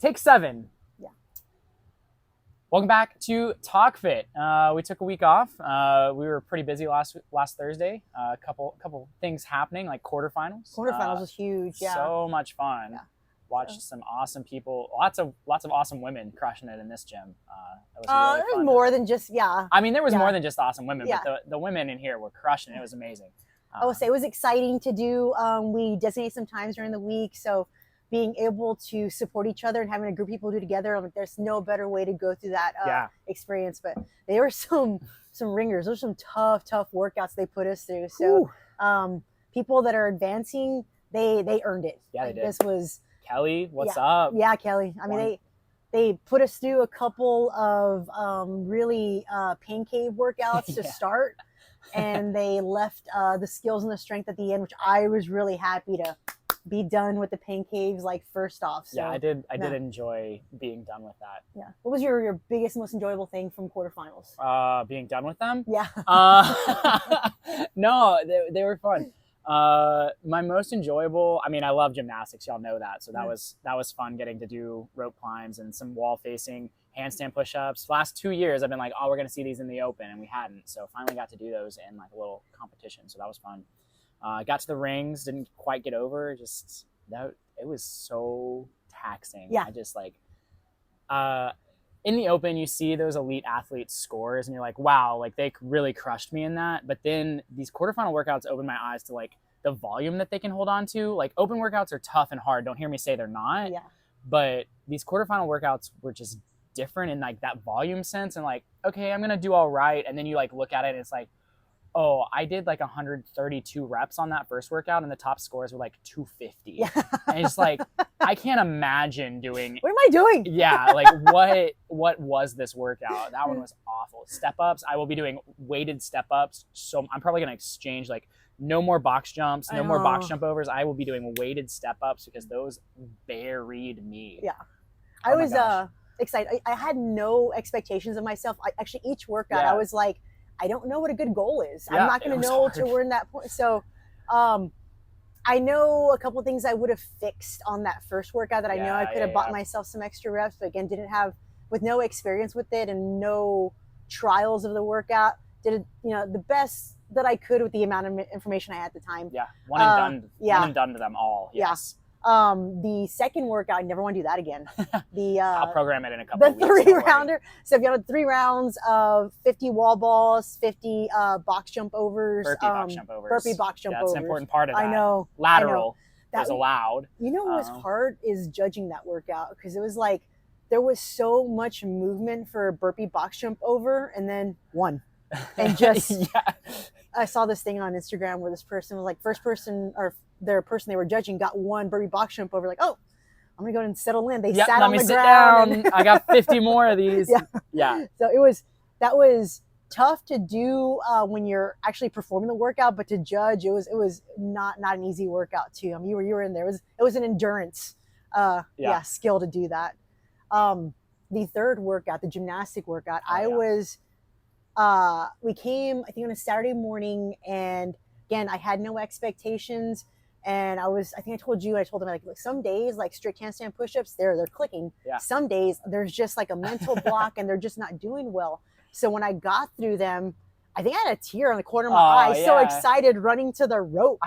Take 7. Yeah. Welcome back to Talk Fit. We took a week off. We were pretty busy last Thursday. A couple things happening, like quarterfinals. Quarterfinals was huge. Yeah. So much fun. Yeah. Watched some awesome people. Lots of awesome women crushing it in this gym. It was really There fun. was more than just I mean, there was more than just awesome women, Yeah. but the women in here were crushing it. It was amazing. I will say it was exciting to do. We designate some times during the week, so being able to support each other and having a group of people do together, like, there's no better way to go through that experience. But there were some ringers. There's some tough workouts they put us through. So people that are advancing, they earned it. Yeah, they did. This was Kelly. What's up? Yeah, Kelly. I mean, they put us through a couple of really pain cave workouts to start. And they left the skills and the strength at the end, which I was really happy to be done with the pain caves, like, first off. So, yeah, I did enjoy being done with that. Yeah. What was your biggest, most enjoyable thing from quarterfinals? Being done with them? Yeah. No, they were fun. My most enjoyable, I mean, I love gymnastics. Y'all know that. So that was fun getting to do rope climbs and some wall facing handstand push-ups. Last 2 years, I've been like, oh, we're going to see these in the open, and we hadn't. So finally got to do those in like a little competition. So that was fun. Got to the rings, didn't quite get over. It was so taxing. Yeah. I just like, in the open, you see those elite athletes' scores, and you're like, wow, like they really crushed me in that. But then these quarterfinal workouts open my eyes to like the volume that they can hold on to. Like, open workouts are tough and hard. Don't hear me say they're not. Yeah. But these quarterfinal workouts were just different in like that volume sense, and like, okay, I'm gonna do all right. And then you like look at it and it's like, oh, I did like 132 reps on that first workout, and the top scores were like 250. Yeah. And it's like, I can't imagine doing. What am I doing? Yeah, like what was this workout? That one was awful. Step ups. I will be doing weighted step ups. So I'm probably gonna exchange like no more box jumps, no more box jump overs. I will be doing weighted step ups because those buried me. Yeah, I was excited. I had no expectations of myself. Actually, each workout, I was like, I don't know what a good goal is. I'm not going to know till we're in that point. So I know a couple of things I would have fixed on that first workout that I know I could have bought myself some extra reps, but again, didn't have, with no experience with it and no trials of the workout, did it, the best that I could with the amount of information I had at the time. Yeah, one and done to them all. Yes. The second workout, I never want to do that again. I'll program it in a couple of weeks. The 3-rounder. So if you have 3 rounds of 50 wall balls, 50 box jump overs, burpee box jump overs. That's an important part of that. I know. Lateral was allowed. You know what was hard is judging that workout, because it was like there was so much movement for a burpee box jump over, and then one, and just I saw this thing on Instagram where this person was like, first person or their person they were judging got one burpee box jump over, like, oh, I'm gonna go and settle in. They sat on the ground. I got 50 more of these. Yeah. So that was tough to do when you're actually performing the workout, but to judge, it was not an easy workout too. I mean, you were in there. It was an endurance skill to do that. The third workout, the gymnastic workout, we came, I think, on a Saturday morning, and again, I had no expectations, and I think I told them, like, look, some days, like strict handstand push-ups, they're clicking. Yeah. Some days there's just like a mental block and they're just not doing well. So when I got through them, I think I had a tear on the corner of my eye. So excited, running to the rope.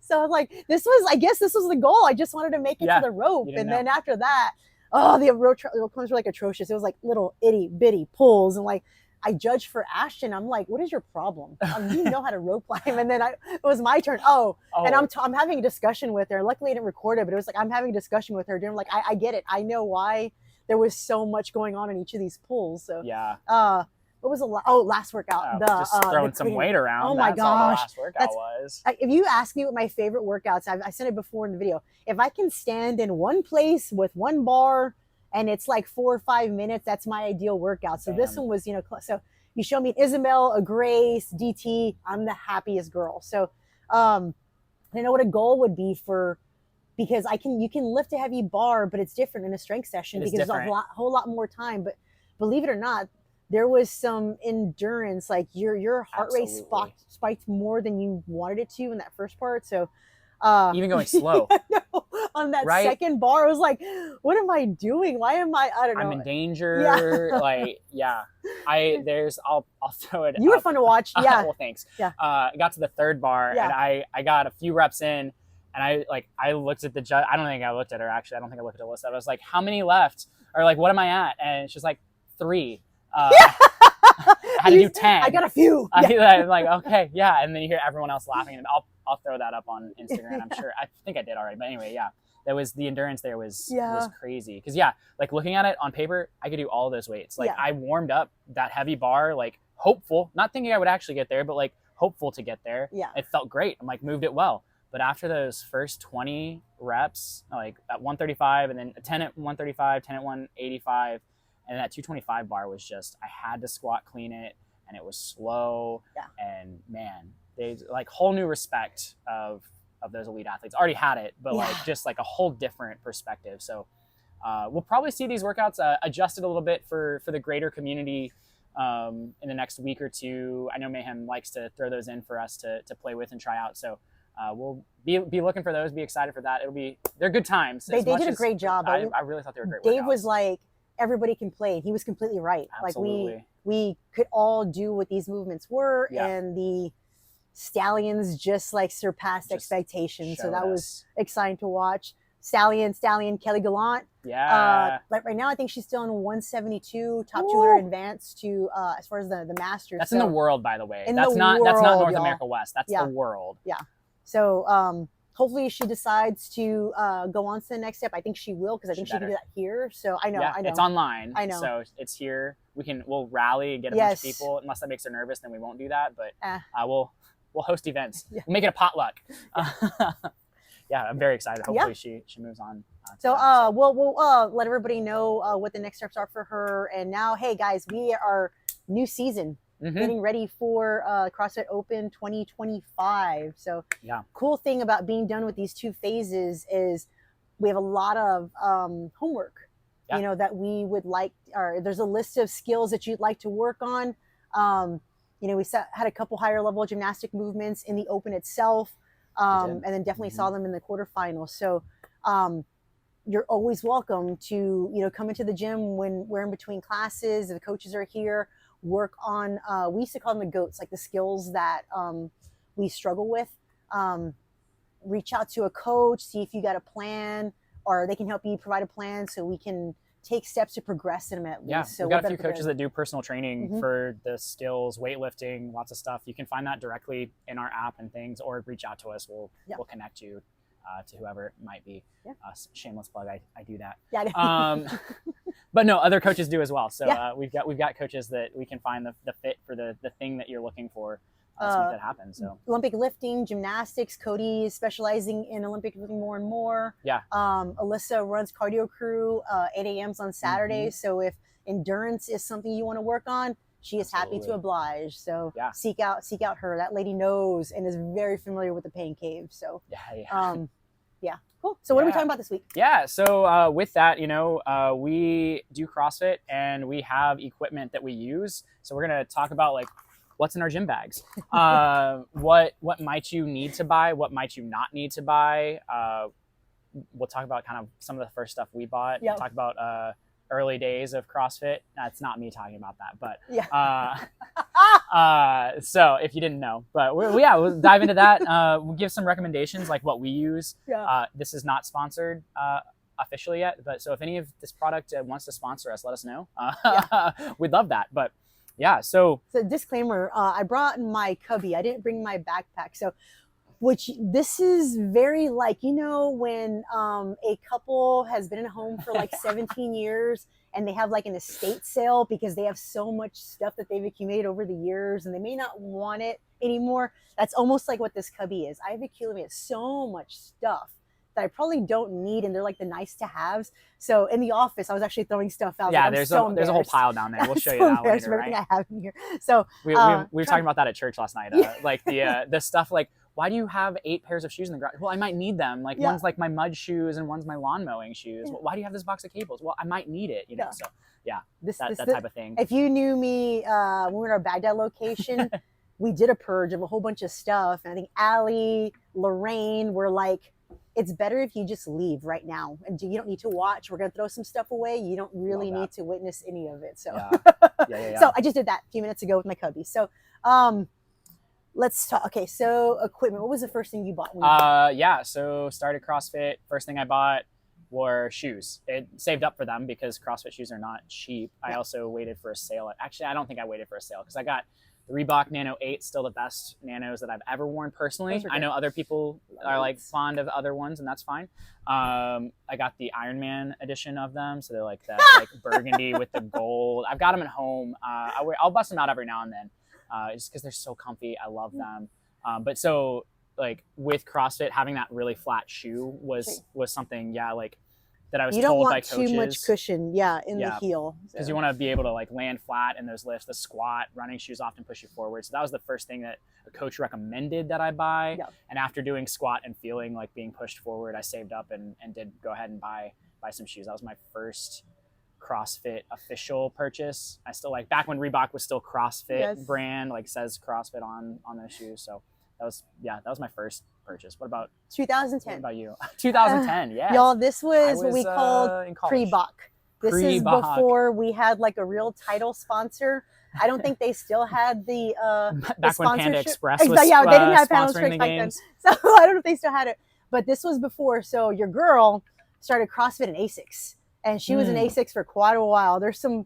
So like, I guess this was the goal. I just wanted to make it to the rope. And then after that, the rope climbs were like atrocious. It was like little itty bitty pulls, and like I judged for Ashton. I'm like, what is your problem? You know how to rope climb. And then it was my turn. And I'm having a discussion with her. Luckily I didn't record it, but it was like, I'm having a discussion with her. I'm like, I get it. I know why there was so much going on in each of these pulls. So what was last workout? Just throwing some weight around. Oh my gosh. All the last workout was. If you ask me what my favorite workouts, I said it before in the video. If I can stand in one place with one bar and it's like 4 or 5 minutes, that's my ideal workout. So this one was, so you show me Isabel, a Grace, DT, I'm the happiest girl. So I know what a goal would be because you can lift a heavy bar, but it's different in a strength session because there's a whole lot more time. But believe it or not, there was some endurance, like your heart rate spiked more than you wanted it to in that first part. So even going slow. No, on that Right? second bar, I was like, what am I doing? Why am I don't know. I'm in danger. Yeah. Like, yeah. I'll throw it You were up. fun to watch. Yeah. Well, thanks. Yeah. I got to the third bar Yeah. and I got a few reps in and I looked at the judge. I don't think I looked at her actually. I don't think I looked at Alyssa. I was like, how many left? Or like, what am I at? And she's like, 3. I had to do 10. I got a few. I'm like, okay, yeah. And then you hear everyone else laughing, and I'll throw that up on Instagram. I'm sure. I think I did already, but anyway, yeah. That was the endurance there was crazy. Because yeah, like looking at it on paper, I could do all those weights. Like I warmed up that heavy bar, like hopeful, not thinking I would actually get there, but like hopeful to get there. Yeah, it felt great. I'm like moved it well. But after those first 20 reps, like at 135, and then 10 at 135, 10 at 185. And that 225 bar was just, I had to squat clean it, and it was slow. Yeah. And man, they like whole new respect of those elite athletes. Already had it, but like just like a whole different perspective. So we'll probably see these workouts adjusted a little bit for the greater community in the next week or two. I know Mayhem likes to throw those in for us to play with and try out. So we'll be looking for those, be excited for that. They're good times. They did a great job. I really thought they were great Dave workouts. Was like, everybody can play. He was completely right. Absolutely. Like we could all do what these movements were, and the Stallions just like surpassed expectations. So that was exciting to watch. Stallion Kelly Gallant. Yeah. Like right now, I think she's still in 172, top 200 advanced to as far as the Masters. That's in the world, by the way. That's not North America West. That's the world. Yeah. So hopefully she decides to go on to the next step. I think she will, because I think she can do that here. So I know. It's online. I know. So it's here. We'll rally and get a bunch of people. Unless that makes her nervous, then we won't do that. But we'll host events. We'll make it a potluck. Yeah, I'm very excited. Hopefully she moves on. So we'll let everybody know what the next steps are for her. And now, hey guys, we are new season. Getting ready for CrossFit Open 2025. So cool thing about being done with these 2 phases is we have a lot of homework, you know, that we would like, or there's a list of skills that you'd like to work on. You know, we had a couple higher level gymnastic movements in the Open itself, and then definitely saw them in the quarterfinals. So you're always welcome to, you know, come into the gym when we're in between classes. The coaches are here. Work on, we used to call them the GOATs, like the skills that we struggle with. Reach out to a coach, see if you got a plan, or they can help you provide a plan so we can take steps to progress in them at least. Yeah, so we've got a few coaches that do personal training for the skills, weightlifting, lots of stuff. You can find that directly in our app and things, or reach out to us. We'll connect you to whoever it might be. Shameless plug, I do that. Yeah. But no, other coaches do as well. So we've got coaches that we can find the fit for the thing that you're looking for to make that happen. So Olympic lifting, gymnastics. Cody is specializing in Olympic lifting more and more. Yeah. Alyssa runs cardio crew 8 a.m. on Saturdays. So if endurance is something you want to work on, she is happy to oblige. So seek out her. That lady knows and is very familiar with the pain cave. So cool. So what are we talking about this week? Yeah. So with that, you know, we do CrossFit and we have equipment that we use. So we're gonna talk about like what's in our gym bags. What might you need to buy? What might you not need to buy? We'll talk about kind of some of the first stuff we bought. We'll talk about early days of CrossFit. That's not me talking about that, but so if you didn't know, but we'll dive into that. We'll give some recommendations like what we use. This is not sponsored officially yet, but so if any of this product wants to sponsor us, let us know. We'd love that. But so disclaimer, I brought my cubby. I didn't bring my backpack. So this is very like, you know, when a couple has been in a home for like 17 years and they have like an estate sale because they have so much stuff that they've accumulated over the years and they may not want it anymore. That's almost like what this cubby is. I've accumulated so much stuff that I probably don't need, and they're like the nice to haves. So in the office, I was actually throwing stuff out. Yeah, there's a whole pile down there. We'll show you that later, right? I have in here. So we were talking about that at church last night. Like the stuff like, why do you have 8 pairs of shoes in the garage? Well, I might need them. Like one's like my mud shoes and one's my lawn mowing shoes. Well, why do you have this box of cables? Well, I might need it, you know. So that type of thing. If you knew me when we were at our Baghdad location, we did a purge of a whole bunch of stuff. And I think Allie, Lorraine were like, it's better if you just leave right now. And you don't need to watch. We're going to throw some stuff away. You don't really need to witness any of it. So, yeah. So I just did that a few minutes ago with my cubby. So, let's talk. Okay. So equipment, what was the first thing you bought? So started CrossFit. First thing I bought were shoes. It saved up for them because CrossFit shoes are not cheap. I also waited for a sale. Actually, I don't think I waited for a sale because I got the Reebok Nano 8, still the best nanos that I've ever worn personally. I know other people are like fond of other ones, and that's fine. I got the Ironman edition of them, so they're like that like burgundy with the gold. I've got them at home. I'll bust them out every now and then, just because they're so comfy. I love them. But so like with CrossFit, having that really flat shoe was something, like that I was told by coaches. You don't want too much cushion, in the heel. Because you want to be able to like land flat in those lifts. The squat, running shoes often push you forward. So that was the first thing that a coach recommended that I buy. Yeah. And after doing squat and feeling like being pushed forward, I saved up and did go ahead and buy some shoes. That was my first CrossFit official purchase. I still like back when Reebok was still CrossFit brand, like says CrossFit on those shoes. So that was my first purchase. What about 2010? What about you? 2010, yeah. Y'all, this was what we called pre-Bach. This is before we had like a real title sponsor. I don't think they still had the back the when Panda Express was they didn't have Panda sponsoring Express the back games. Then. So I don't know if they still had it. But this was before. So your girl started CrossFit in Asics. And she was in Asics for quite a while. There's some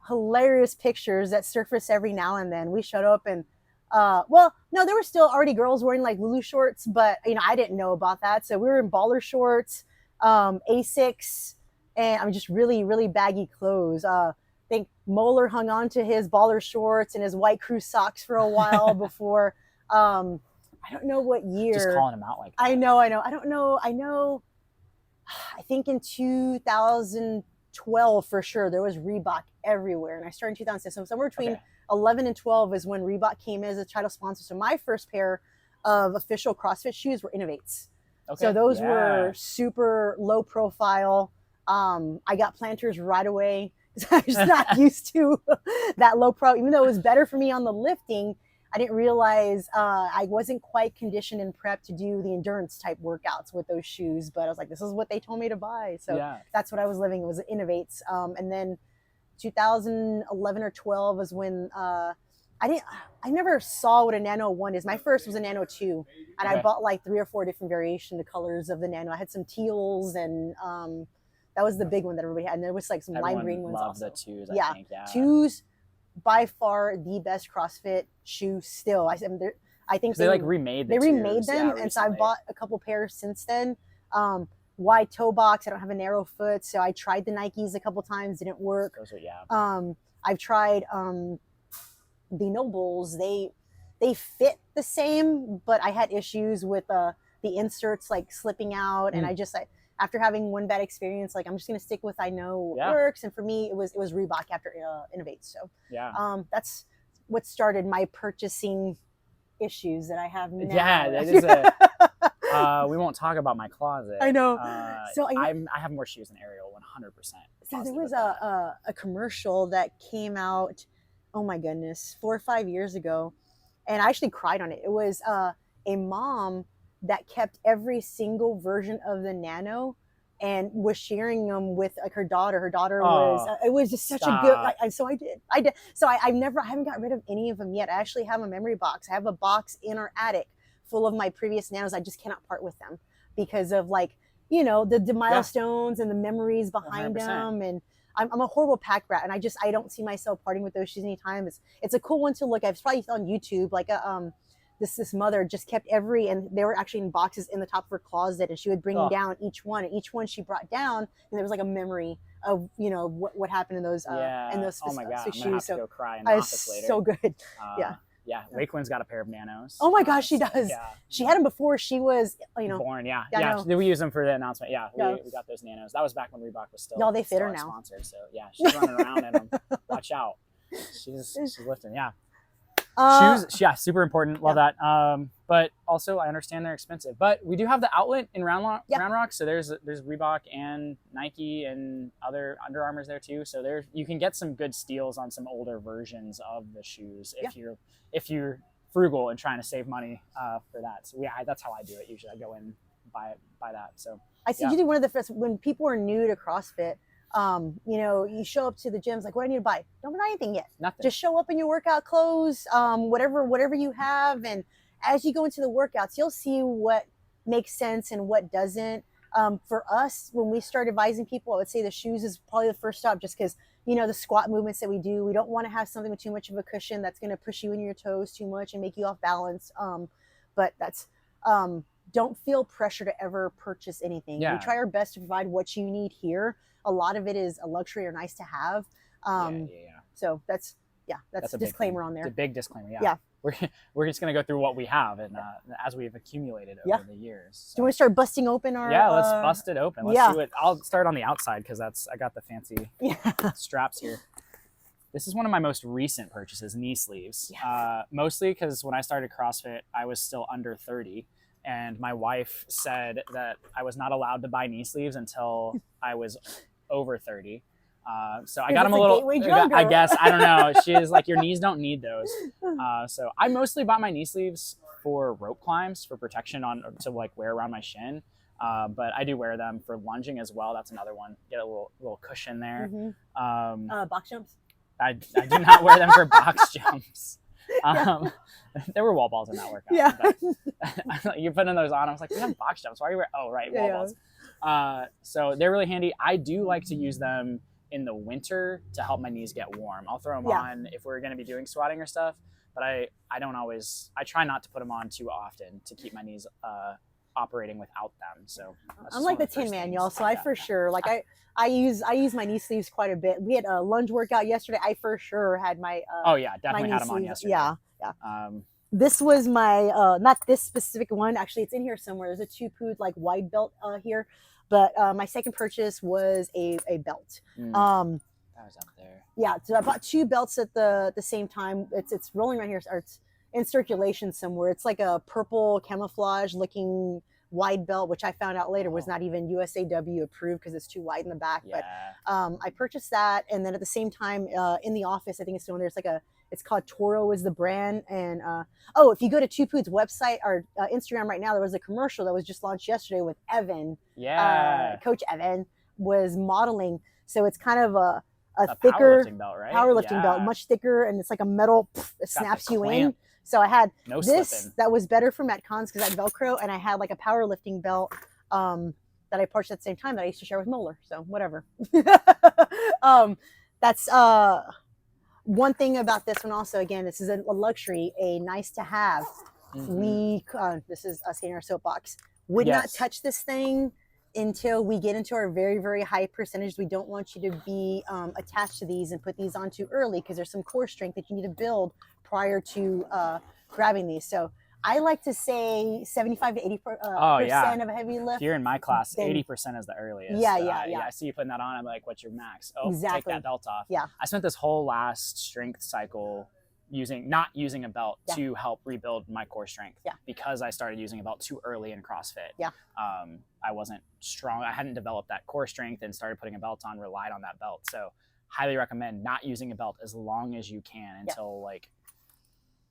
hilarious pictures that surface every now and then. We showed up and no, there were still already girls wearing like Lulu shorts, but I didn't know about that. So we were in baller shorts, Asics, and I'm just really, really baggy clothes. I think Moeller hung on to his baller shorts and his white crew socks for a while before, I don't know what year. Just calling him out like that. I know. I don't know. I think in 2012 for sure, there was Reebok everywhere. And I started in 2006. So somewhere between 11 and 12 is when Reebok came in as a title sponsor. So my first pair of official CrossFit shoes were Innovates. Okay. So those were super low profile. I got planters right away because I was not used to that low pro. Even though it was better for me on the lifting, I didn't realize I wasn't quite conditioned and prepped to do the endurance type workouts with those shoes. But I was like, this is what they told me to buy. So that's what I was living. It was Innovates. And then 2011 or 12 was when I never saw what a Nano 1 is. My first was a Nano 2, and I bought like 3 or 4 different variation of colors of the Nano. I had some teals, and that was the big one that everybody had. And there was like some lime green ones also. The twos, I think. Yeah, twos, by far the best CrossFit shoe still. I think they like remade them, and so I bought a couple pairs since then. Wide toe box. I don't have a narrow foot, so I tried the Nikes a couple times. Didn't work. Those are, I've tried the Nobles. They fit the same, but I had issues with the inserts like slipping out, and after having one bad experience, like I'm just gonna stick with I know works. And for me, it was Reebok after Innovate. So that's what started my purchasing issues that I have now. Yeah, that is we won't talk about my closet. I know. So I have more shoes than Ariel, 100%. So there was a commercial that came out, oh my goodness, 4 or 5 years ago, and I actually cried on it. It was a mom that kept every single version of the Nano and was sharing them with like her daughter. Her daughter it was just such a good, so I did. So I haven't got rid of any of them yet. I actually have a memory box. I have a box in our attic full of my previous Nanos. I just cannot part with them because of like, the milestones and the memories behind 100%. Them. And I'm a horrible pack rat, and I don't see myself parting with those shoes anytime. It's a cool one to look at. It's probably on YouTube, like this mother just kept and they were actually in boxes in the top of her closet, and she would bring down each one, and each one she brought down, and there was like a memory of what happened in those in those oh my God, I'm shoes. gonna have to go cry in the office later. So good. Yeah, Wakelin's got a pair of Nanos. Oh my gosh, she does. Yeah. She had them before she was, born. Yeah. We use them for the announcement. Yeah, we got those Nanos. That was back when Reebok was still. Y'all, they fit her now. Sponsor, so yeah, she's running around in them. Watch out. She's lifting. Yeah. Shoes, super important. Love that. But also I understand they're expensive. But we do have the outlet in Round Rock. So there's Reebok and Nike and other Under Armours there too. So you can get some good steals on some older versions of the shoes if you're frugal and trying to save money for that. So yeah, that's how I do it usually. I go in and buy that. So I see you do one of the first, when people are new to CrossFit, you know, you show up to the gyms like, what do I need to buy? Don't buy anything yet. Nothing. Just show up in your workout clothes, whatever you have, and as you go into the workouts, you'll see what makes sense and what doesn't. For us, when we start advising people, I would say the shoes is probably the first stop, just because, you know, the squat movements that we do, we don't want to have something with too much of a cushion that's going to push you in your toes too much and make you off balance. But that's, don't feel pressure to ever purchase anything. We try our best to provide what you need here. A lot of it is a luxury or nice to have. So that's a disclaimer on there. It's a big disclaimer. Yeah. We're just going to go through what we have and as we've accumulated over the years. So. Do you want to start busting open our... Yeah, let's bust it open. Let's do it. I'll start on the outside because I got the fancy straps here. This is one of my most recent purchases, knee sleeves. Mostly because when I started CrossFit, I was still under 30. And my wife said that I was not allowed to buy knee sleeves until I was over 30. So I got them a little, I guess, I don't know. She was like, your knees don't need those. So I mostly bought my knee sleeves for rope climbs, for protection to like wear around my shin. But I do wear them for lunging as well. That's another one. Get a little cushion there. Box jumps? I do not wear them for box jumps. There were wall balls in that workout. But you're putting those on. I was like, we have box jumps. Why are you wearing? Oh, right, wall balls. So they're really handy. I do like to use them in the winter to help my knees get warm. I'll throw them on if we're going to be doing squatting or stuff, but I don't always, I try not to put them on too often to keep my knees operating without them. So I'm like the Tin Man, y'all. So I for sure, like I use my knee sleeves quite a bit. We had a lunge workout yesterday. I for sure had my definitely had them on yesterday. This was my not this specific one, actually it's in here somewhere. There's a two-pood like wide belt here, but my second purchase was a belt. That was up there. Yeah, so I bought two belts at the same time. It's rolling right here, or it's in circulation somewhere. It's like a purple camouflage looking wide belt, which I found out later was not even USAW approved because it's too wide in the back. But I purchased that, and then at the same time in the office, I think it's still in there. It's like it's called Toro is the brand. And if you go to Two Pood's website or Instagram right now, there was a commercial that was just launched yesterday with Evan. Coach Evan was modeling. So it's kind of a thicker powerlifting belt, right? Powerlifting belt, much thicker, and it's like a metal. It snaps you in. So I had this that was better for Metcons because I had Velcro, and I had like a powerlifting belt that I purchased at the same time that I used to share with Moeller. So whatever. That's one thing about this one also. Again, this is a luxury, a nice to have. We this is us getting our soapbox. Would not touch this thing until we get into our very, very high percentage. We don't want you to be attached to these and put these on too early because there's some core strength that you need to build prior to grabbing these. So I like to say 75 to 80% of a heavy lift. If you're in my class, 80% is the earliest. I see you putting that on. I'm like, what's your max? Oh, take that belt off. I spent this whole last strength cycle not using a belt to help rebuild my core strength because I started using a belt too early in CrossFit. I wasn't strong. I hadn't developed that core strength and started putting a belt on, relied on that belt. So highly recommend not using a belt as long as you can until like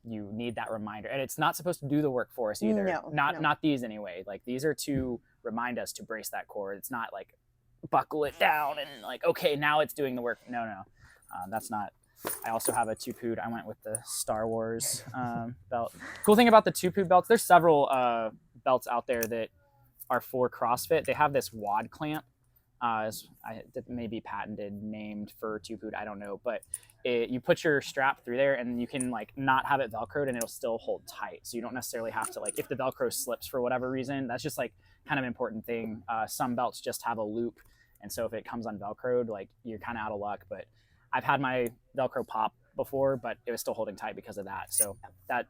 you need that reminder. And it's not supposed to do the work for us either. Not these anyway. Like these are to remind us to brace that core. It's not like buckle it down and like, okay, now it's doing the work. No. That's not. I also have a two-pood. I went with the Star Wars belt. Cool thing about the two-pood belts, there's several belts out there that are for CrossFit. They have this wad clamp. That may be patented, named for two-pood. I don't know. But you put your strap through there and you can like not have it Velcroed and it'll still hold tight. So you don't necessarily have to like, if the Velcro slips for whatever reason, that's just like kind of an important thing. Some belts just have a loop. And so if it comes unvelcroed, like you're kind of out of luck. But I've had my Velcro pop before, but it was still holding tight because of that. So that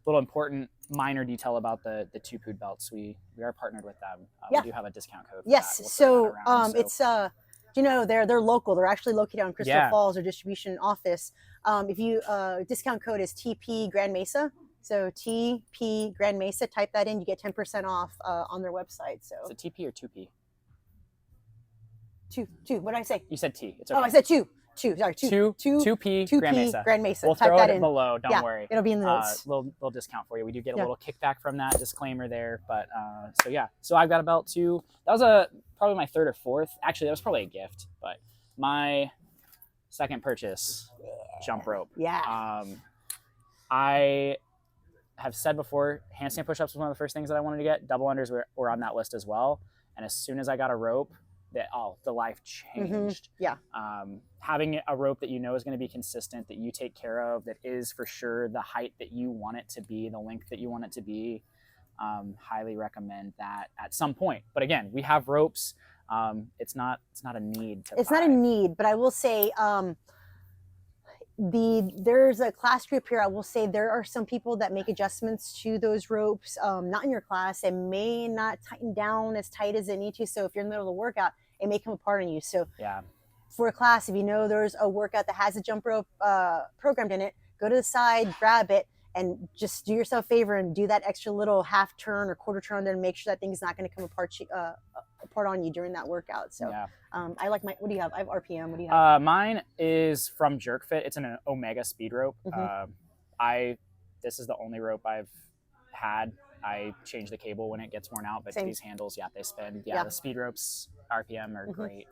little important minor detail about the two-pood belts, we are partnered with them. We do have a discount code for that. We'll it's they're local. They're actually located on Crystal Falls, their distribution office. If you discount code is TP Grand Mesa. So TP Grand Mesa, type that in, you get 10% off on their website. So is it TP or 2P? Two. What did I say? You said T. It's okay. Oh, I said two. 2P Grand Mesa. Grand Mesa. We'll Type throw that it in below. Don't worry. It'll be in the notes. Little discount for you. We do get a little kickback from that. Disclaimer there. But so yeah. So I've got a belt too. That was probably my third or fourth. Actually, that was probably a gift. But my second purchase, jump rope. Yeah. I have said before, handstand push-ups was one of the first things that I wanted to get. Double unders were on that list as well. And as soon as I got a rope, the life changed. Yeah. Having a rope that you know is going to be consistent, that you take care of, that is for sure the height that you want it to be, the length that you want it to be. Highly recommend that at some point. But again, we have ropes. It's not a need. It's not a need, but I will say, there's a class group here. I will say there are some people that make adjustments to those ropes. Not in your class. It may not tighten down as tight as it needs to. So if you're in the middle of the workout, it may come apart on you. So yeah, for a class, if you know there's a workout that has a jump rope programmed in it, go to the side, grab it, and just do yourself a favor and do that extra little half turn or quarter turn there and make sure that thing's not going to come apart on you during that workout. So yeah. I like what do you have? I have RPM. What do you have? Mine is from JerkFit. It's an Omega speed rope. This is the only rope I've had. I change the cable when it gets worn out, but these handles, they spin. Yeah, the speed ropes RPM are great.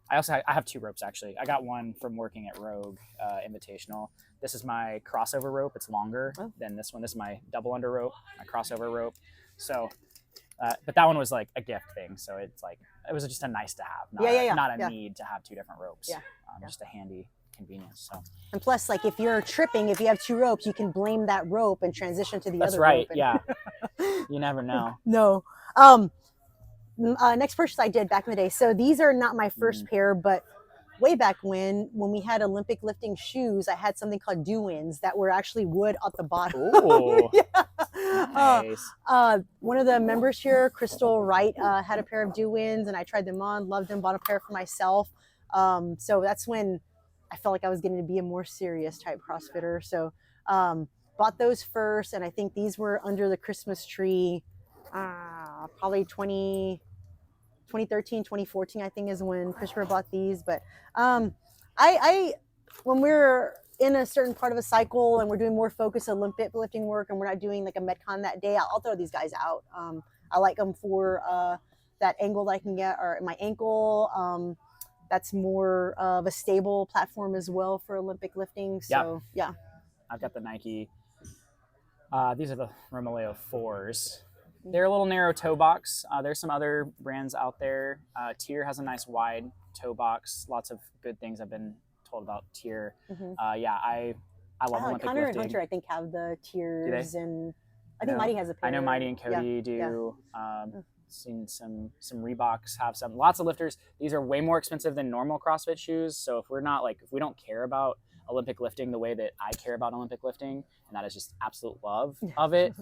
I have two ropes actually. I got one from working at Rogue Invitational. This is my crossover rope. It's longer than this one. This is my double under rope, my crossover rope. So, but that one was like a gift thing. So it's like, it was just a nice to have, not a need to have two different ropes. Just a handy convenience. So, and plus, like if you're tripping, if you have two ropes, you can blame that rope and transition to the other rope. That's right. You never know. No. Next purchase I did back in the day. So these are not my first pair, but way back when we had Olympic lifting shoes, I had something called Do-Ins that were actually wood at the bottom. Ooh. Nice. One of the members here, Crystal Wright, had a pair of Do-Ins and I tried them on, loved them, bought a pair for myself. So that's when I felt like I was getting to be a more serious type CrossFitter. So bought those first, and I think these were under the Christmas tree, probably 2013, 2014, I think is when Christopher bought these. But I when we're in a certain part of a cycle and we're doing more focused Olympic lifting work and we're not doing like a Metcon that day, I'll throw these guys out. I like them for that angle that I can get, or my ankle. That's more of a stable platform as well for Olympic lifting. So yeah. I've got the Nike. These are the Romoleo 4s. They're a little narrow toe box. There's some other brands out there. Tier has a nice wide toe box. Lots of good things I've been told about Tier. I love Olympic Connor lifting. and Hunter, I think, have the Tiers, and I think Mighty has a pair. I know Mighty and Cody do. Seen some Reeboks have some. Lots of lifters. These are way more expensive than normal CrossFit shoes. So if we don't care about Olympic lifting the way that I care about Olympic lifting, and that is just absolute love of it,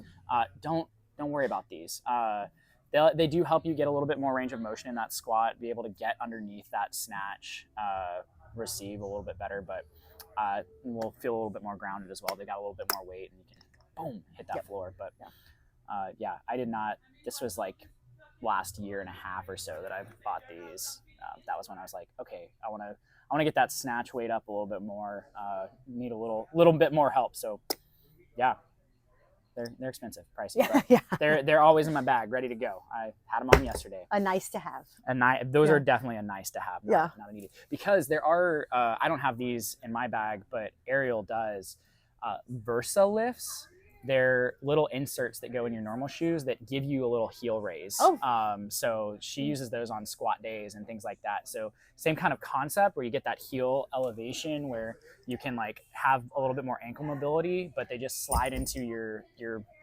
don't worry about these. They do help you get a little bit more range of motion in that squat, be able to get underneath that snatch, receive a little bit better, but we'll feel a little bit more grounded as well. They got a little bit more weight and you can boom, hit that floor. But I did not, this was like last year and a half or so that I've bought these. That was when I was like, okay, I want to get that snatch weight up a little bit more, need a little bit more help. So yeah. They're expensive, pricey. They're always in my bag, ready to go. I had them on yesterday. A nice to have. Those are definitely a nice to have, not a needed. Because there are, I don't have these in my bag, but Ariel does. Versa lifts. They're little inserts that go in your normal shoes that give you a little heel raise. So she uses those on squat days and things like that. So same kind of concept where you get that heel elevation where you can like have a little bit more ankle mobility, but they just slide into your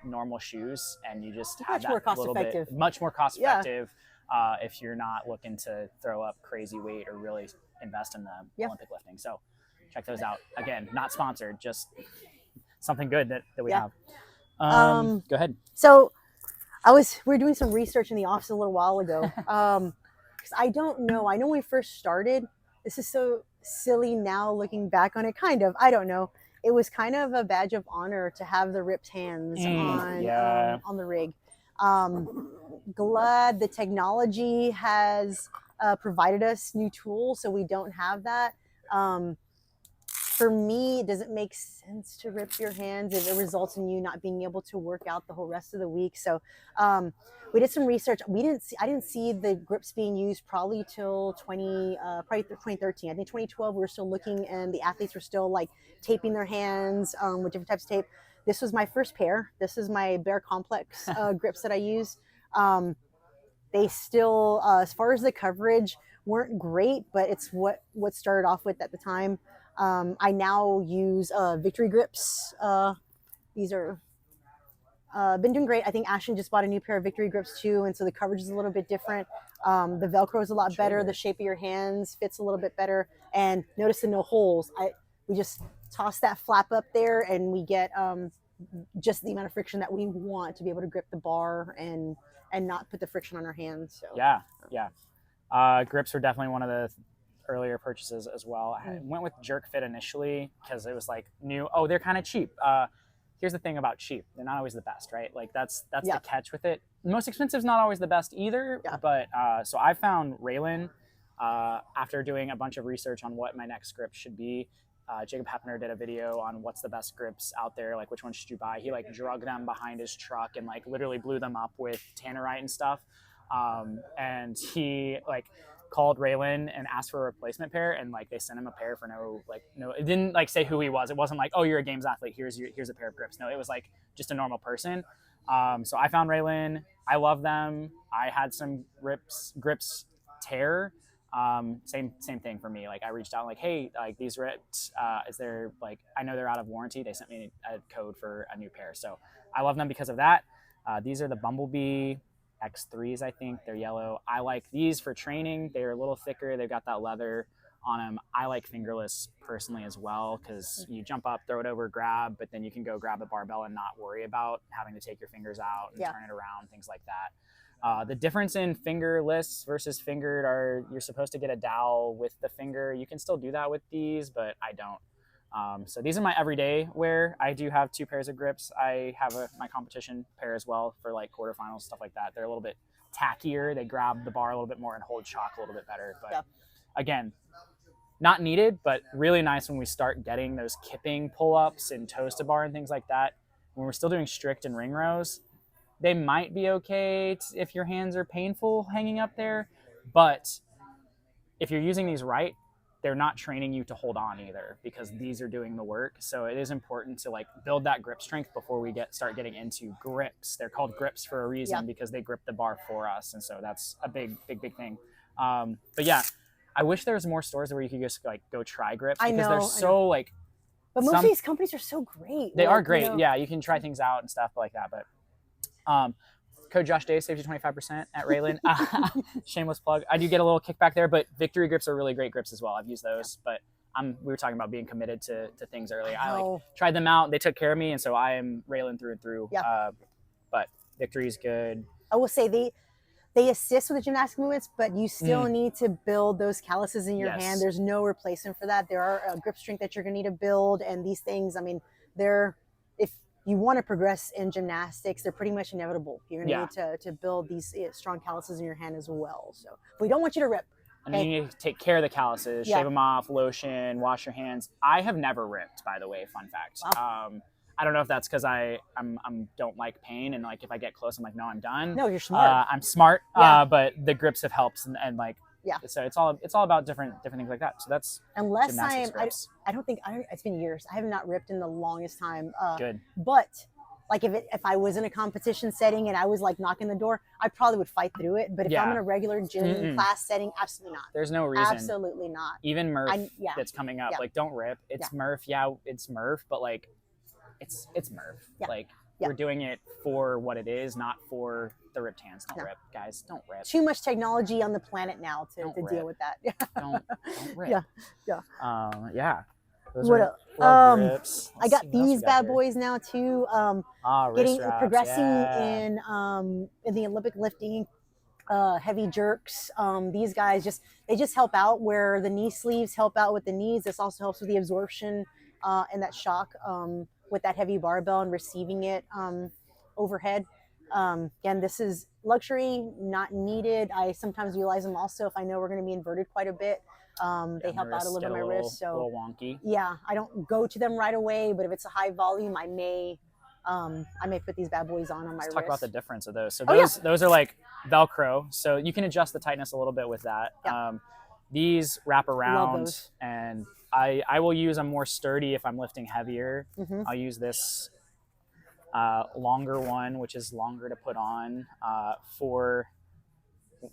normal shoes and you just have that little bit much more cost effective if you're not looking to throw up crazy weight or really invest in the Olympic lifting. So check those out. Again, not sponsored, just something good that we have. Go ahead. So we were doing some research in the office a little while ago. Because I don't know. I know when we first started, this is so silly now looking back on it, kind of. I don't know. It was kind of a badge of honor to have the ripped hands on the rig. Glad the technology has provided us new tools so we don't have that. For me, does it make sense to rip your hands if it results in you not being able to work out the whole rest of the week? So we did some research. I didn't see the grips being used probably till 2013. I think 2012 we were still looking, and the athletes were still like taping their hands with different types of tape. This was my first pair. This is my Bear Complex grips that I use. They still, as far as the coverage, weren't great, but it's what started off with at the time. I now use Victory grips. These are been doing great. I think Ashton just bought a new pair of Victory grips too, and so the coverage is a little bit different. The Velcro is a lot better. The shape of your hands fits a little bit better. And notice the no holes. We just toss that flap up there, and we get just the amount of friction that we want to be able to grip the bar and not put the friction on our hands. So yeah. Grips were definitely one of the earlier purchases as well. I went with Jerk Fit initially because it was like new. Oh, they're kind of cheap. Here's the thing about cheap. They're not always the best, right? Like that's the catch with it. The most expensive is not always the best either. Yeah. But so I found Raylan after doing a bunch of research on what my next grip should be. Jacob Hepner did a video on what's the best grips out there, like which ones should you buy. He like drug them behind his truck and like literally blew them up with tannerite and stuff. And he like called Raylan and asked for a replacement pair, and like they sent him a pair for no, it didn't like say who he was. It wasn't like, oh, you're a games athlete, here's a pair of grips. No, it was like just a normal person. So I found Raylan. I love them. I had some grips tear. Same thing for me. Like I reached out like, hey, like these rips, is there like, I know they're out of warranty. They sent me a code for a new pair. So I love them because of that. These are the Bumblebee X3s, I think. They're yellow. I like these for training. They're a little thicker. They've got that leather on them. I like fingerless personally as well, because you jump up, throw it over, grab, but then you can go grab a barbell and not worry about having to take your fingers out and turn it around, things like that. The difference in fingerless versus fingered are you're supposed to get a dowel with the finger. You can still do that with these, but I don't. So these are my everyday wear. I do have 2 pairs of grips. I have my competition pair as well for like quarterfinals, stuff like that. They're a little bit tackier. They grab the bar a little bit more and hold chalk a little bit better. But again, not needed, but really nice when we start getting those kipping pull-ups and toes to bar and things like that. When we're still doing strict and ring rows, they might be okay if your hands are painful hanging up there, but if you're using these right, they're not training you to hold on either, because these are doing the work. So it is important to like build that grip strength before we start getting into grips. They're called grips for a reason because they grip the bar for us. And so that's a big thing. But yeah, I wish there was more stores where you could just like go try grips, because they're so like, but most of these companies are so great. They are great. You know? Yeah. You can try things out and stuff like that. But code Josh Day saves you 25% at Raylan. Shameless plug. I do get a little kickback there, but Victory grips are really great grips as well. I've used those, but we were talking about being committed to things earlier. I like tried them out. They took care of me, and so I am Raylan through and through. Yeah. But Victory is good. I will say they assist with the gymnastic movements, but you still need to build those calluses in your hand. There's no replacement for that. There are grip strength that you're going to need to build, and these things, I mean, if you want to progress in gymnastics, they're pretty much inevitable. You're going to need to build these strong calluses in your hand as well. So we don't want you to rip. And then you need to take care of the calluses, shave them off, lotion, wash your hands. I have never ripped, by the way, fun fact. Wow. I don't know if that's because I don't like pain, and like if I get close, I'm like, no, I'm done. No, you're smart. I'm smart, but the grips have helped, and like, so it's all about different things like that. So that's I don't think it's been years. I have not ripped in the longest time. Good. But like if I was in a competition setting and I was like knocking the door, I probably would fight through it. But if I'm in a regular gym class setting, absolutely not. There's no reason. Absolutely not. Even Murph that's coming up, like don't rip. It's Murph. Yeah, it's Murph, but like it's Murph. Yeah. Like we're doing it for what it is, not for the ripped hands. Don't rip, guys. Don't rip. Too much technology on the planet now to deal with that. don't rip. Yeah. Those grips. I got these bad boys now too. Progressing in the Olympic lifting, heavy jerks. These guys just help out where the knee sleeves help out with the knees. This also helps with the absorption and that shock with that heavy barbell and receiving it overhead. Again, this is luxury, not needed. I sometimes utilize them also if I know we're going to be inverted quite a bit. They help out a little bit my wrist. So a little wonky. Yeah, I don't go to them right away, but if it's a high volume, I may put these bad boys on my wrist. Talk about the difference of those. So those are like Velcro, so you can adjust the tightness a little bit with that. Yeah. These wrap around, and I will use a more sturdy if I'm lifting heavier. I'll use this longer one, which is longer to put on for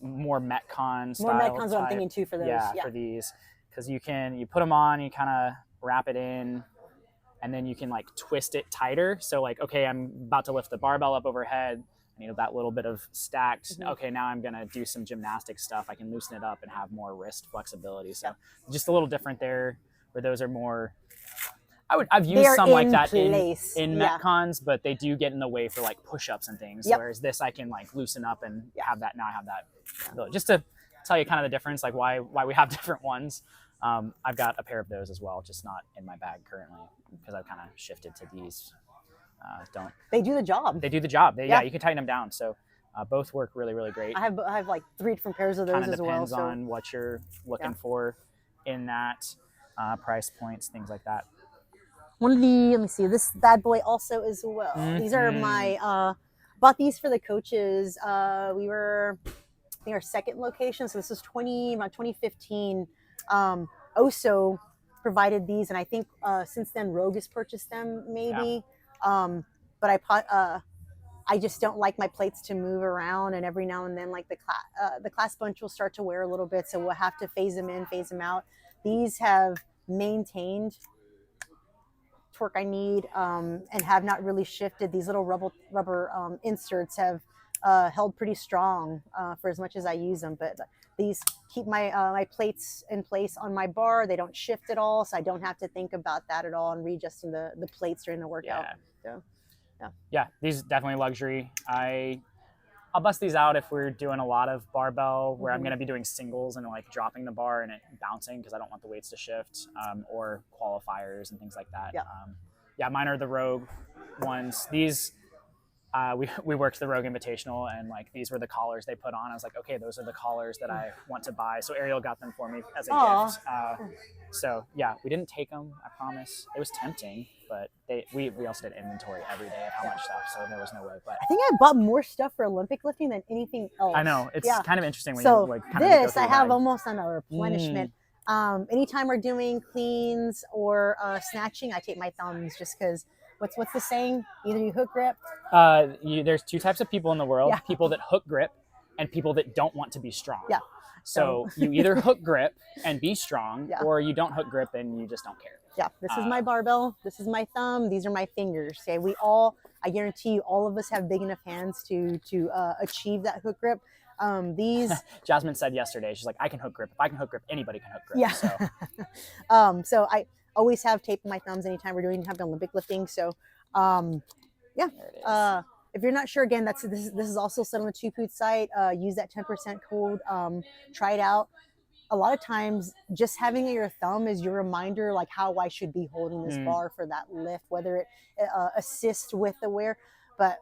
more Metcon style. More Metcon's what I'm thinking too for those. Yeah. For these, because you put them on, you kind of wrap it in, and then you can like twist it tighter. So like, okay, I'm about to lift the barbell up overhead. I need that little bit of stacked. Okay, now I'm gonna do some gymnastic stuff. I can loosen it up and have more wrist flexibility. So just a little different there, where those are more. I've used some like that in Metcons, but they do get in the way for like push-ups and things. Whereas this, I can like loosen up and have that. Now I have that. Just to tell you kind of the difference, like why we have different ones. I've got a pair of those as well, just not in my bag currently because I've kind of shifted to these. They do the job. They do the job. Yeah, you can tighten them down. So both work really, really great. I have like 3 different pairs of those as well. Depends on what you're looking for in that, price points, things like that. Let me see, this bad boy also as well. These are my, bought these for the coaches. We were, I think our second location. So this is 2015. Oso provided these, and I think since then Rogue has purchased them maybe. But I just don't like my plates to move around, and every now and then like the class bunch will start to wear a little bit, so we'll have to phase them in, phase them out. These have maintained torque I need, and have not really shifted. These little rubber inserts have held pretty strong for as much as I use them, but these keep my plates in place on my bar. They don't shift at all, so I don't have to think about that at all and readjusting the plates during the workout. Yeah, these definitely luxury. I'll bust these out if we're doing a lot of barbell where I'm going to be doing singles and like dropping the bar and it bouncing because I don't want the weights to shift, or qualifiers and things like that. Mine are the Rogue ones. These we worked the Rogue Invitational, and like these were the collars they put on. I was like, okay, those are the collars that I want to buy. So Ariel got them for me as a gift. So yeah, we didn't take them, I promise. It was tempting, but we also did inventory every day of how much stuff, so there was no way. But I think I bought more stuff for Olympic lifting than anything else. I know, it's kind of interesting when you like kind of this I have almost on a replenishment. Anytime we're doing cleans or snatching, I take my thumbs just because. What's the saying? Either you hook grip. There's 2 types of people in the world: people that hook grip, and people that don't want to be strong. So you either hook grip and be strong, or you don't hook grip and you just don't care. This is my barbell. This is my thumb. These are my fingers. Okay, I guarantee you, all of us have big enough hands to achieve that hook grip. These Jasmine said yesterday, she's like, I can hook grip. If I can hook grip, anybody can hook grip. So. So I always have tape on my thumbs anytime we're doing Olympic lifting. So if you're not sure, again, this is also set on the Two Poot site. Use that 10% code. Try it out. A lot of times just having it in your thumb is your reminder, like how I should be holding this bar for that lift, whether it assists with the wear. But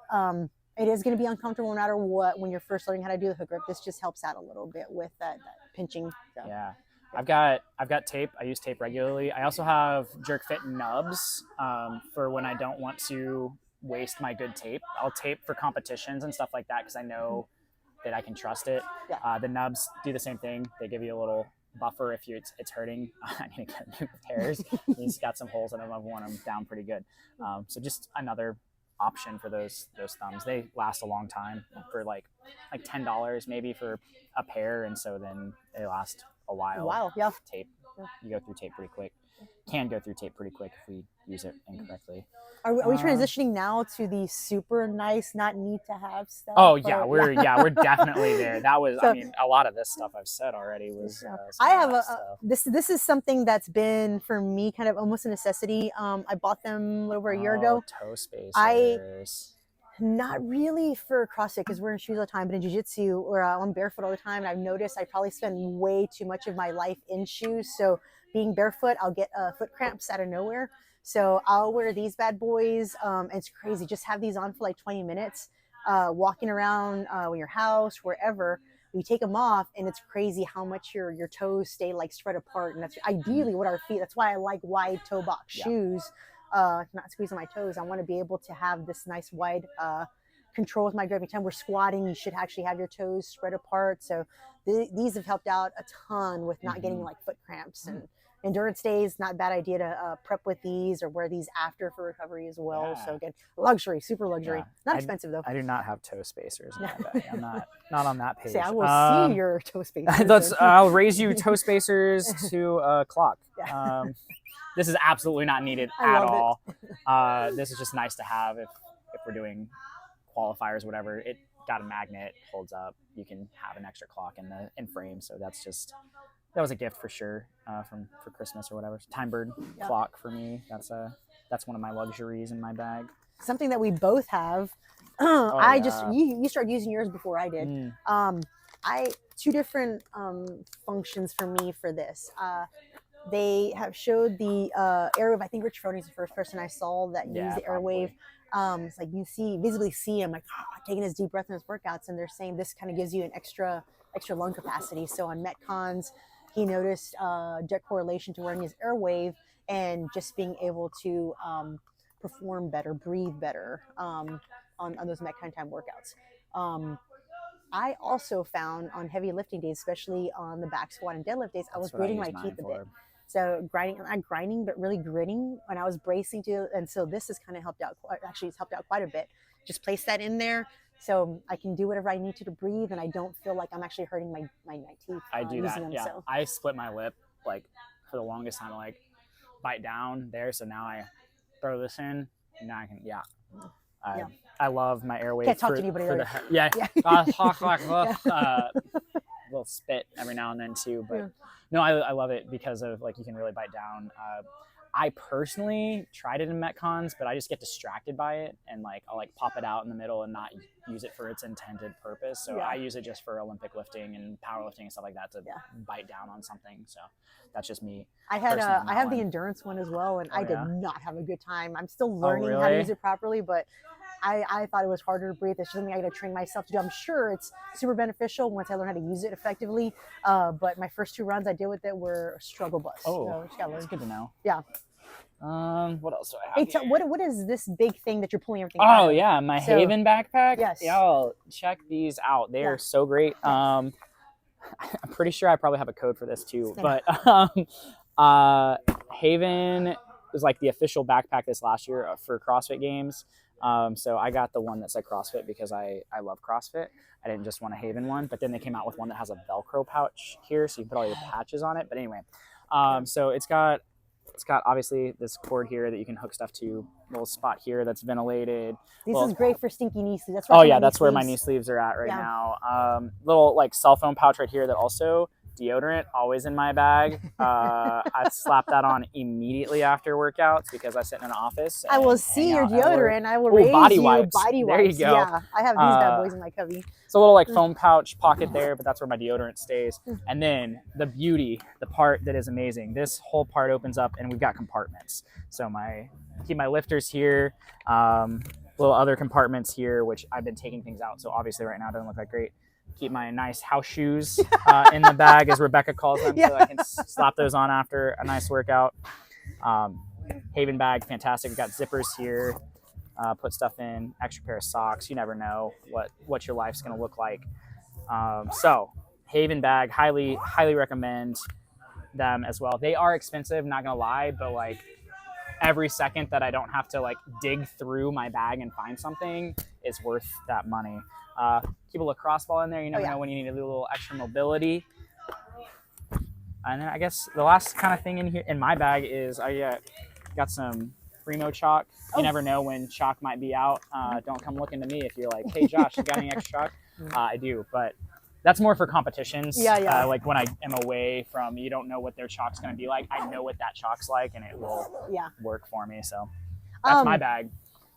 it is going to be uncomfortable no matter what when you're first learning how to do the hook grip. This just helps out a little bit with that pinching. So. Yeah. I've got tape. I use tape regularly. I also have Jerk Fit nubs for when I don't want to waste my good tape. I'll tape for competitions and stuff like that because I know that I can trust it. The nubs do the same thing. They give you a little buffer if it's hurting. I need to get new pairs. He's got some holes in them. I've worn them down pretty good. So just another option for those thumbs. They last a long time for like $10 maybe for a pair, and so then they last a while. Wow, Tape. You go through tape pretty quick. Can go through tape pretty quick if we use it incorrectly. Are we transitioning now to the super nice, not need to have stuff? Oh yeah, we're definitely there. That was, so, I mean, a lot of this stuff I've said already was. I have this is something that's been for me kind of almost a necessity. I bought them a little over a year ago. Toe spacers. Not really for CrossFit because we're in shoes all the time, but in jiu-jitsu or I'm barefoot all the time. And I've noticed I probably spend way too much of my life in shoes. So being barefoot, I'll get foot cramps out of nowhere. So I'll wear these bad boys. And it's crazy. Just have these on for like 20 minutes. walking around your house, wherever. You take them off, and it's crazy how much your toes stay like spread apart, and that's ideally what our feet. That's why I like wide toe box shoes, not squeezing my toes. I want to be able to have this nice wide control with my grip. Every time we're squatting, you should actually have your toes spread apart. So these have helped out a ton with not getting like foot cramps. And endurance days, not a bad idea to prep with these or wear these after for recovery as well. So again, luxury, super luxury. Not expensive though. I do not have toe spacers in my bag. I'm not on that page. See, I will see your toe spacers. I'll raise you toe spacers to a clock. This is absolutely not needed at all. This is just nice to have if we're doing qualifiers, whatever. It got a magnet, holds up. You can have an extra clock in frame. So that was a gift for sure for Christmas or whatever. Time Bird clock for me. That's one of my luxuries in my bag. Something that we both have. You started using yours before I did. Two different functions for me for this. They have showed the Airwave. I think Rich Froning is the first person I saw that used the Airwave. It's like you visibly see him like taking his deep breath in his workouts, and they're saying this kind of gives you an extra lung capacity. So on Metcons, he noticed direct correlation to wearing his Airwave and just being able to perform better, breathe better on those Metcon time workouts. I also found on heavy lifting days, especially on the back squat and deadlift days, I was gritting my teeth a bit. So not grinding, but really gritting when I was bracing too. And so this has kind of helped out. Actually, it's helped out quite a bit. Just place that in there so I can do whatever I need to breathe, and I don't feel like I'm actually hurting my teeth. I do that. Them, yeah, so. I split my lip like for the longest time. I like bite down there, so now I throw this in, and now I can. Yeah. I love my Airwave. Can't talk to anybody. Little spit every now and then too, but no, I love it because of like you can really bite down. I personally tried it in Metcons, but I just get distracted by it, and like I'll like pop it out in the middle and not use it for its intended purpose. So I use it just for Olympic lifting and powerlifting and stuff like that to bite down on something. So that's just me. I have the endurance one as well, and I did not have a good time. I'm still learning how to use it properly, but I thought it was harder to breathe. It's something I got to train myself to do. I'm sure it's super beneficial once I learn how to use it effectively. But my first 2 runs I did with it were a struggle bus. So that's good to know. Yeah. What else do I have? Hey, what is this big thing that you're pulling everything out of? Yeah, my Haven backpack. Yes. Y'all check these out. They are so great. I'm pretty sure I probably have a code for this too. But Haven was like the official backpack this last year for CrossFit games. So I got the one that said CrossFit because I love CrossFit. I didn't just want a Haven one, but then they came out with one that has a Velcro pouch here, so you can put all your patches on it. But anyway, so it's got obviously this cord here that you can hook stuff to, little spot here that's ventilated. This is great for stinky knee sleeves. That's where my knee sleeves are at right now. Little like cell phone pouch right here that also deodorant always in my bag. I slap that on immediately after workouts because I sit in an office. I will see your deodorant. I will raise body wipes. Body wipes. There you go. Yeah, I have these bad boys in my cubby. It's a little like foam pouch pocket there, but that's where my deodorant stays. And then the beauty, the part that is amazing, this whole part opens up and we've got compartments. So keep my lifters here, little other compartments here, which I've been taking things out. So obviously right now it doesn't look that great. Keep my nice house shoes in the bag, as Rebecca calls them, so I can slap those on after a nice workout. Haven bag, fantastic. We've got zippers here. Put stuff in, extra pair of socks. You never know what your life's going to look like. So Haven bag, highly recommend them as well. They are expensive, not going to lie, but like every second that I don't have to like dig through my bag and find something is worth that money. Keep a lacrosse ball in there. You never know when you need a little extra mobility. And then I guess the last kind of thing in here in my bag is I got some Primo chalk. You never know when chalk might be out. Don't come looking to me if you're like, hey Josh, you got any extra chalk? I do, but that's more for competitions. Like when I am away from, you don't know what their chalk's going to be like. I know what that chalk's like, and it will work for me. So that's my bag.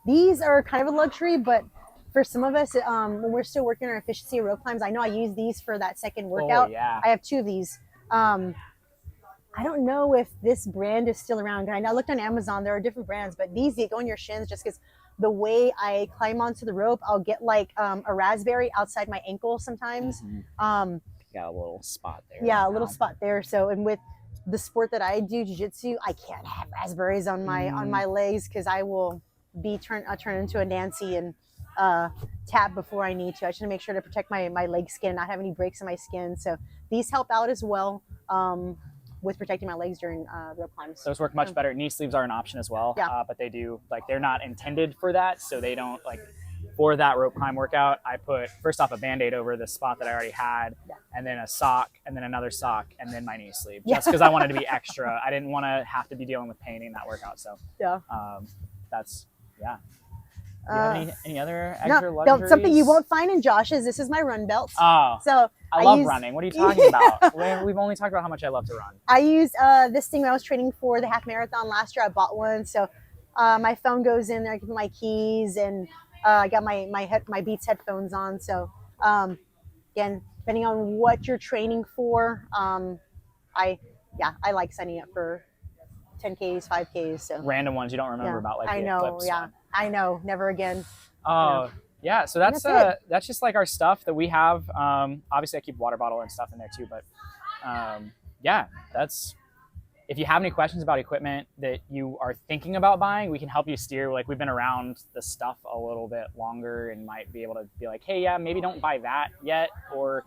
These are kind of a luxury, but for some of us, when we're still working on our efficiency rope climbs, I know I use these for that second workout. I have 2 of these. I don't know if this brand is still around. I looked on Amazon. There are different brands, but these go on your shins just because the way I climb onto the rope, I'll get like a raspberry outside my ankle sometimes. Got a little spot there. Yeah, a little spot there. So, and with the sport that I do, jiu-jitsu, I can't have raspberries on my legs because I will turn into a Nancy and tap before I need to. I should make sure to protect my leg skin, not have any breaks in my skin. So these help out as well with protecting my legs during rope climbs. Those work much better. Knee sleeves are an option as well, but they do, like, they're not intended for that, so they don't, like, for that rope climb workout, I put first off a Band-Aid over the spot that I already had, and then a sock, and then another sock, and then my knee sleeve, just because I wanted to be extra. I didn't want to have to be dealing with pain in that workout. So that's Do you have any other extra luxuries? No, something you won't find in Josh's. This is my run belt. Oh, so I love running. What are you talking about? We've only talked about how much I love to run. I used this thing when I was training for the half marathon last year. I bought one, so my phone goes in there. I keep my keys, and I got my Beats headphones on. So again, depending on what you're training for, I like signing up for 10Ks, 5Ks. So random ones you don't remember about, like I know, Eclipse one. I know, never again. Oh, yeah. So that's just like our stuff that we have. Obviously, I keep a water bottle and stuff in there too. But that's. If you have any questions about equipment that you are thinking about buying, we can help you steer. Like, we've been around the stuff a little bit longer and might be able to be like, hey, yeah, maybe don't buy that yet, or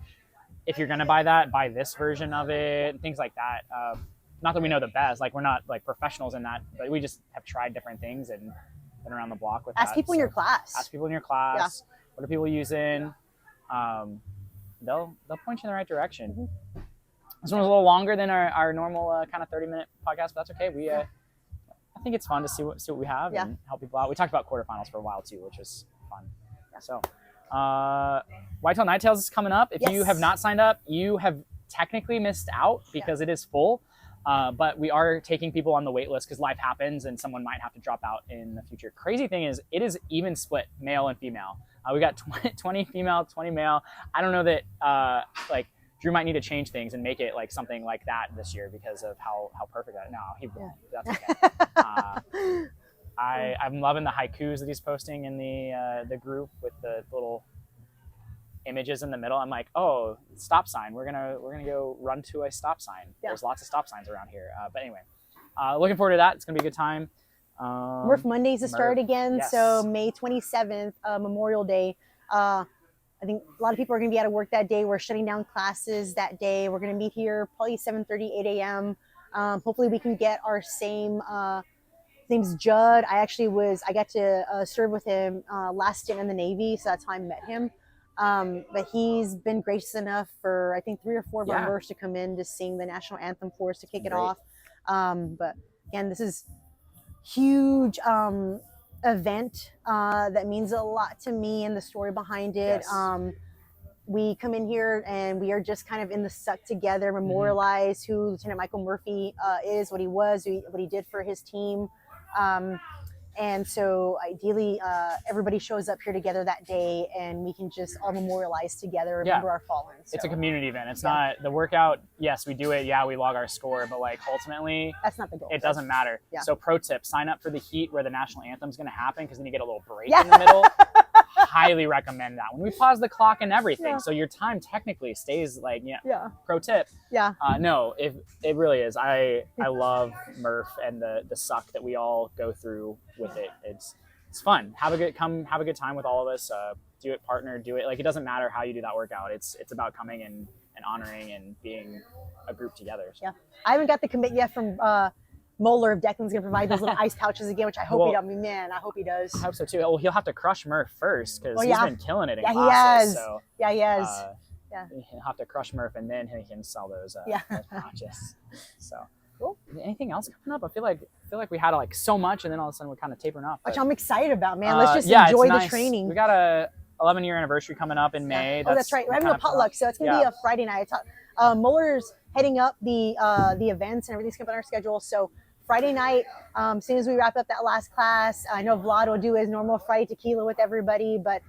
if you're gonna buy that, buy this version of it, and things like that. Not that we know the best. Like, we're not like professionals in that, but we just have tried different things and been around the block with that. Ask people in your class. Ask people in your class. Yeah. What are people using? They'll point you in the right direction. Mm-hmm. This one was a little longer than our normal kind of 30-minute podcast, but that's okay. I think it's fun to see what we have and help people out. We talked about quarterfinals for a while too, which was fun. Yeah. So, Whitetail Nighttails is coming up. If you have not signed up, you have technically missed out because it is full. But we are taking people on the wait list because life happens and someone might have to drop out in the future. Crazy thing is, it is even split, male and female. We got 20 female, 20 male. I don't know that like Drew might need to change things and make it like something like that this year because of how perfect that. No, that's okay. I'm loving the haikus that he's posting in the group with the little images in the middle. I'm like, oh, stop sign. We're gonna go run to a stop sign. There's lots of stop signs around here. But anyway, looking forward to that. It's gonna be a good time. Murph Mondays to start again. Yes. So May 27th, Memorial Day. I think a lot of people are gonna be out of work that day. We're shutting down classes that day. We're gonna meet here probably 7:30, 8 a.m. Hopefully we can get our same. His name's Judd. I got to serve with him last stint in the Navy, so that's how I met him. But he's been gracious enough for, I think, 3 or 4 members to come in to sing the national anthem for us to kick it off. But again, this is huge event that means a lot to me and the story behind it. Yes. We come in here and we are just kind of in the suck together, memorialize who Lieutenant Michael Murphy is, what he was, what he did for his team. And so ideally, everybody shows up here together that day and we can just all memorialize together, remember our fallen. So. It's a community event. It's not the workout. Yes, we do it. Yeah, we log our score, but like ultimately, that's not the goal. It doesn't matter. Yeah. So pro tip, sign up for the heat where the national anthem is going to happen because then you get a little break in the middle. Highly recommend that. When we pause the clock and everything, so your time technically stays like, pro tip. Yeah. No, it really is. I love Murph and the suck that we all go through with it. It's fun. Have a good time with all of us. Do it, partner, do it. Like, it doesn't matter how you do that workout. It's about coming and honoring and being a group together. So. Yeah. I haven't got the commit yet from Moeller if Declan's gonna provide those little ice pouches again, which I hope he does. I hope he does. I hope so too. Well, he'll have to crush Murph first because he's been killing it in classes. He has. So, he has. He'll have to crush Murph and then he can sell those pouches. So cool. Anything else coming up? I feel like we had like so much and then all of a sudden we're kind of tapering off. Which I'm excited about, man. Let's just enjoy the training. We got a 11-year anniversary coming up in May. That's right. We're having a potluck, so it's gonna be a Friday night. Muller's heading up the events and everything's coming on our schedule. So Friday night, as soon as we wrap up that last class, I know Vlad will do his normal Friday tequila with everybody, but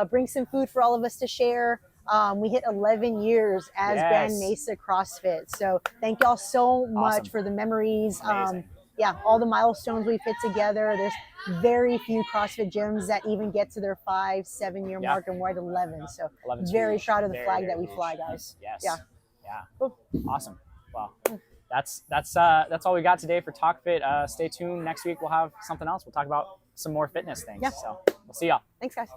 bring some food for all of us to share. We hit 11 years as Grand Mesa CrossFit. So thank y'all so much for the memories. yeah, all the milestones we've hit together. There's very few CrossFit gyms that even get to their 5-7 year mark, and we're at 11. So 11's very huge. proud of the Very, flag very that we huge. fly, guys. Yes. Yeah. Yeah. Cool. Awesome. Well, that's all we got today for Talk Fit. Stay tuned. Next week we'll have something else. We'll talk about some more fitness things. Yeah. So we'll see y'all. Thanks, guys.